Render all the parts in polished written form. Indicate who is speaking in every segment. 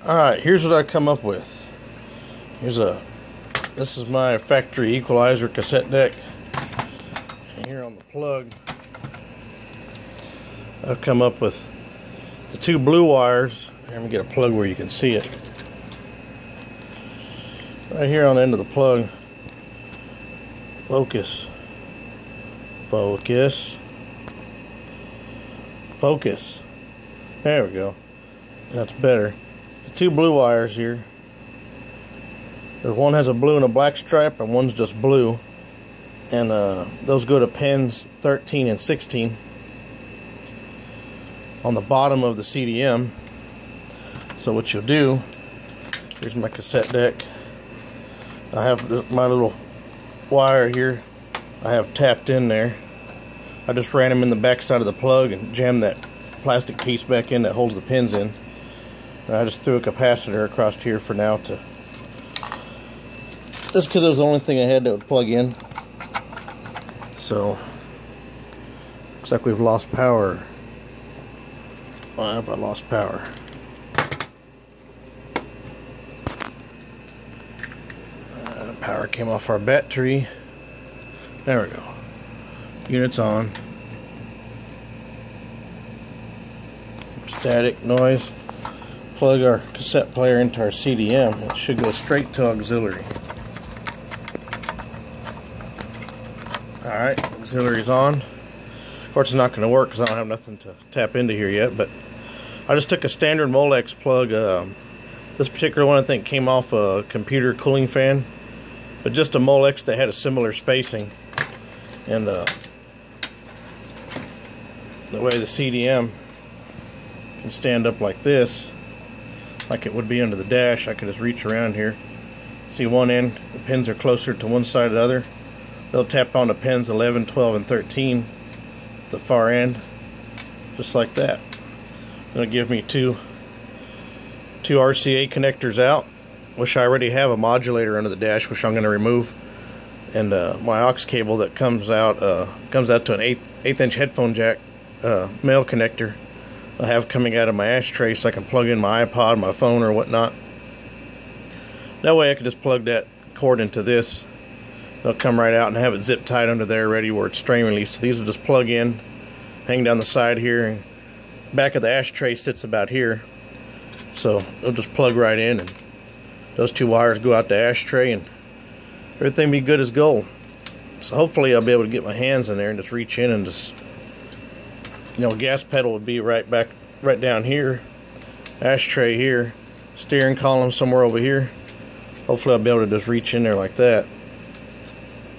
Speaker 1: Alright, here's what I come up with. This is my factory equalizer cassette deck. And here on the plug, I've come up with the two blue wires. Let me get a plug where you can see it. Right here on the end of the plug. Focus. Focus. Focus. There we go. That's better. The two blue wires here. One has a blue and a black stripe, and one's just blue. And those go to pins 13 and 16 on the bottom of the CDM. So what you'll do, here's my cassette deck. I have my little wire here I have tapped in there. I just ran them in the back side of the plug and jammed that plastic piece back in that holds the pins in. And I just threw a capacitor across here for now to, just because it was the only thing I had that would plug in. So looks like we've lost power. Why have I lost power? Power came off our battery. There we go. Unit's on. Static noise. Plug our cassette player into our CDM. It should go straight to auxiliary. Alright, auxiliary's on. Of course, it's not going to work because I don't have nothing to tap into here yet, but I just took a standard Molex plug. This particular one I think came off a computer cooling fan, but just a Molex that had a similar spacing. And the way the CDM can stand up like this, like it would be under the dash, I could just reach around here. See one end, the pins are closer to one side or the other. They'll tap on the pins 11, 12, and 13, the far end, just like that. It'll give me two RCA connectors out, which I already have a modulator under the dash, which I'm going to remove. And my aux cable that comes out to an eighth inch headphone jack male connector I have coming out of my ashtray, so I can plug in my iPod, my phone, or whatnot. That way I can just plug that cord into this. They'll come right out and have it zip tied under there, ready where it's strain release. So these will just plug in, hang down the side here, and back of the ashtray sits about here. So they'll just plug right in, and those two wires go out the ashtray, and everything be good as gold. So hopefully I'll be able to get my hands in there and just reach in and just, gas pedal would be right down here, ashtray here, steering column somewhere over here. Hopefully I'll be able to just reach in there like that,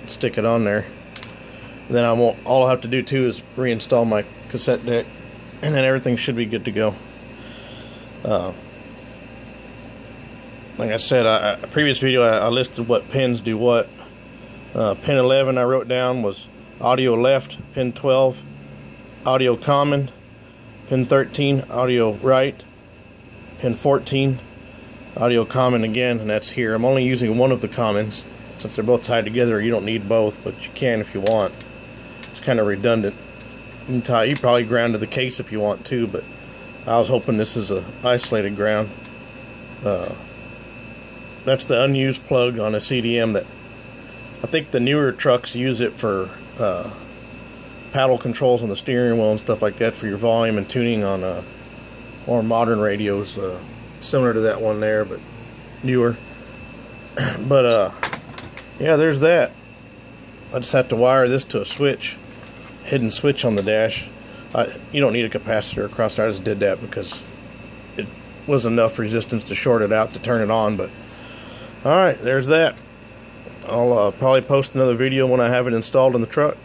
Speaker 1: stick it on there. And then all I'll have to do too is reinstall my cassette deck, and then everything should be good to go. Like I said, a previous video I listed what pins do what. Pin 11 I wrote down was audio left, pin 12 audio common, pin 13 audio right, pin 14 audio common again, and that's here. I'm only using one of the commons since they're both tied together. You don't need both, but you can if you want. It's kind of redundant. You probably ground to the case if you want to, but I was hoping this is a isolated ground. That's the unused plug on a CDM that I think the newer trucks use it for paddle controls on the steering wheel and stuff like that for your volume and tuning on more modern radios, similar to that one there, but newer. But yeah, there's that. I just have to wire this to a switch, hidden switch on the dash. You don't need a capacitor across there. I just did that because it was enough resistance to short it out to turn it on. But alright, there's that. I'll probably post another video when I have it installed in the truck.